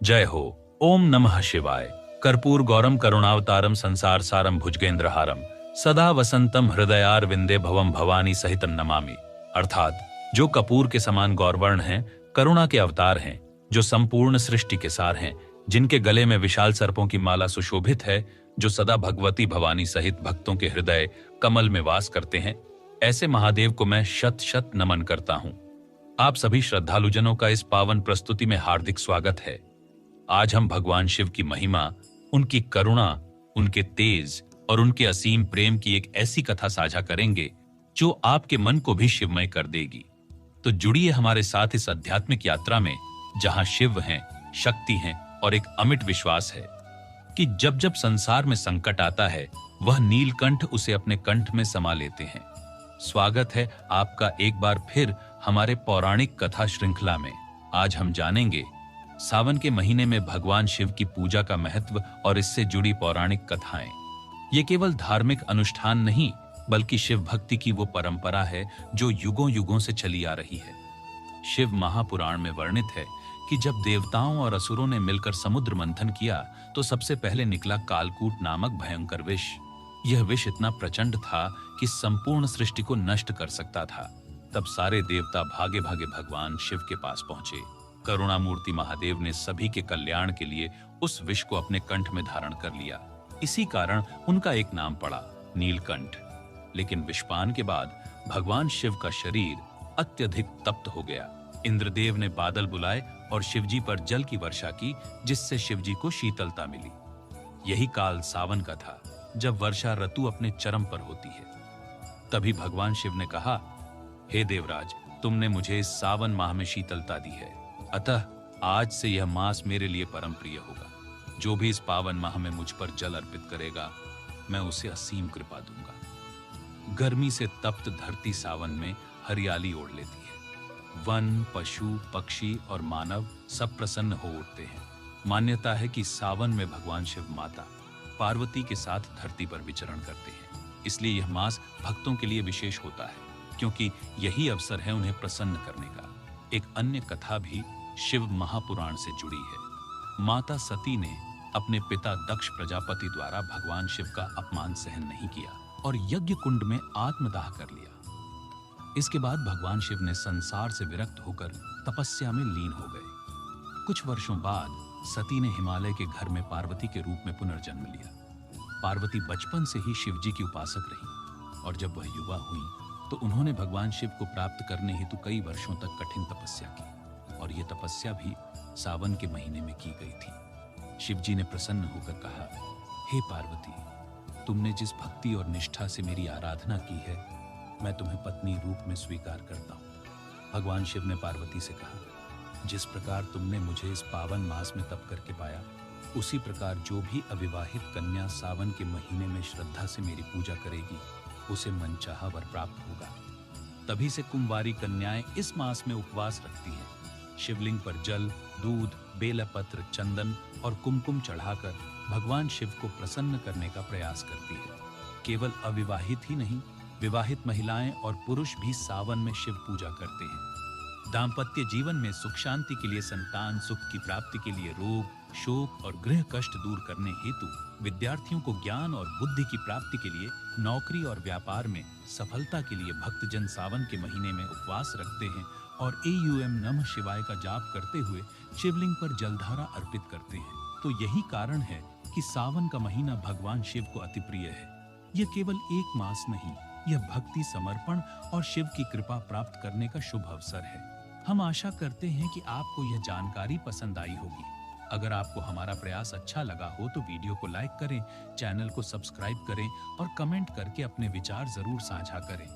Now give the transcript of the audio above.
जय हो। ओम नमः शिवाय। कर्पूर गौरम करुणावतारम संसार सारम भुजगेंद्रहारम सदा वसंतम हृदयार विंदे भवम भवानी सहित नमामि। अर्थात जो कपूर के समान गौरवर्ण हैं, करुणा के अवतार हैं, जो संपूर्ण सृष्टि के सार हैं, जिनके गले में विशाल सर्पों की माला सुशोभित है, जो सदा भगवती भवानी सहित भक्तों के हृदय कमल में वास करते हैं, ऐसे महादेव को मैं शत शत नमन करता हूं। आप सभी श्रद्धालुजनों का इस पावन प्रस्तुति में हार्दिक स्वागत है। आज हम भगवान शिव की महिमा, उनकी करुणा, उनके तेज और उनके असीम प्रेम की एक ऐसी कथा साझा करेंगे जो आपके मन को भी शिवमय कर देगी। तो जुड़िए हमारे साथ इस आध्यात्मिक यात्रा में, जहां शिव हैं, शक्ति हैं और एक अमिट विश्वास है कि जब जब संसार में संकट आता है, वह नीलकंठ उसे अपने कंठ में समा लेते हैं। स्वागत है आपका एक बार फिर हमारे पौराणिक कथा श्रृंखला में। आज हम जानेंगे सावन के महीने में भगवान शिव की पूजा का महत्व और इससे जुड़ी पौराणिक कथाएं। ये केवल धार्मिक अनुष्ठान नहीं, बल्कि शिव भक्ति की वो परंपरा है जो युगों युगों से चली आ रही है। शिव महापुराण में वर्णित है कि जब देवताओं और असुरों ने मिलकर समुद्र मंथन किया तो सबसे पहले निकला कालकूट नामक भयंकर विष। यह विष इतना प्रचंड था कि संपूर्ण सृष्टि को नष्ट कर सकता था। तब सारे देवता भागे भागे भगवान शिव के पास पहुंचे। करुणामूर्ति महादेव ने सभी के कल्याण के लिए उस विष को अपने कंठ में धारण कर लिया। इसी कारण उनका एक नाम पड़ा, नीलकंठ। लेकिन विषपान के बाद भगवान शिव का शरीर अत्यधिक तप्त हो गया। इंद्रदेव ने बादल बुलाए और शिवजी पर जल की वर्षा की, जिससे शिवजी को शीतलता मिली। यही काल सावन का था, जब वर्षा ऋतु अपने चरम पर होती है। तभी भगवान शिव ने कहा, हे देवराज, तुमने मुझे इस सावन माह में शीतलता दी है, अतः आज से यह मास मेरे लिए परम प्रिय होगा। जो भी इस पावन माह में मुझ पर जल अर्पित करेगा, मैं उसे असीम कृपा दूंगा। गर्मी से तप्त धरती सावन में हरियाली ओढ़ लेती है। वन, पशु, पक्षी और मानव सब प्रसन्न हो उठते हैं। मान्यता है कि सावन में भगवान शिव माता पार्वती के साथ धरती पर विचरण करते हैं। इसलिए यह मास भक्तों के लिए विशेष होता है, क्योंकि यही अवसर है उन्हें प्रसन्न करने का। एक अन्य कथा भी शिव महापुराण से जुड़ी है। माता सती ने अपने पिता दक्ष प्रजापति द्वारा भगवान शिव का अपमान सहन नहीं किया और यज्ञ कुंड में आत्मदाह कर लिया। इसके बाद भगवान शिव ने संसार से विरक्त होकर तपस्या में लीन हो गए। कुछ वर्षों बाद सती ने हिमालय के घर में पार्वती के रूप में पुनर्जन्म लिया। पार्वती बचपन से ही शिवजी की उपासक रही और जब वह युवा हुई तो उन्होंने भगवान शिव को प्राप्त करने हेतु कई वर्षों तक कठिन तपस्या की, और यह तपस्या भी सावन के महीने में की गई थी। शिवजी ने प्रसन्न होकर कहा, हे पार्वती, तुमने जिस भक्ति और निष्ठा से मेरी आराधना की है, मैं तुम्हें पत्नी रूप में स्वीकार करता हूँ। भगवान शिव ने पार्वती से कहा, जिस प्रकार तुमने मुझे इस पावन मास में तप करके पाया, उसी प्रकार जो भी अविवाहित कन्या सावन के महीने में श्रद्धा से मेरी पूजा करेगी, उसे मनचाहा वर प्राप्त होगा। तभी से कुंवारी कन्याएं इस मास में उपवास रखती हैं। शिवलिंग पर जल, दूध, बेलपत्र, चंदन और कुमकुम चढ़ाकर भगवान शिव को प्रसन्न करने का प्रयास करती है। केवल अविवाहित ही नहीं, विवाहित महिलाएं और पुरुष भी सावन में शिव पूजा करते हैं। दाम्पत्य जीवन में सुख शांति के लिए, संतान सुख की प्राप्ति के लिए, रोग, शोक और गृह कष्ट दूर करने हेतु, विद्यार्थियों को ज्ञान और बुद्धि की प्राप्ति के लिए, नौकरी और व्यापार में सफलता के लिए भक्तजन सावन के महीने में उपवास रखते हैं और एयूएम नमः शिवाय का जाप करते हुए शिवलिंग पर जलधारा अर्पित करते हैं। तो यही कारण है कि सावन का महीना भगवान शिव को अति प्रिय है। यह केवल एक मास नहीं, यह भक्ति, समर्पण और शिव की कृपा प्राप्त करने का शुभ अवसर है। हम आशा करते हैं कि आपको यह जानकारी पसंद आई होगी। अगर आपको हमारा प्रयास अच्छा लगा हो तो वीडियो को लाइक करें, चैनल को सब्सक्राइब करें और कमेंट करके अपने विचार जरूर साझा करें।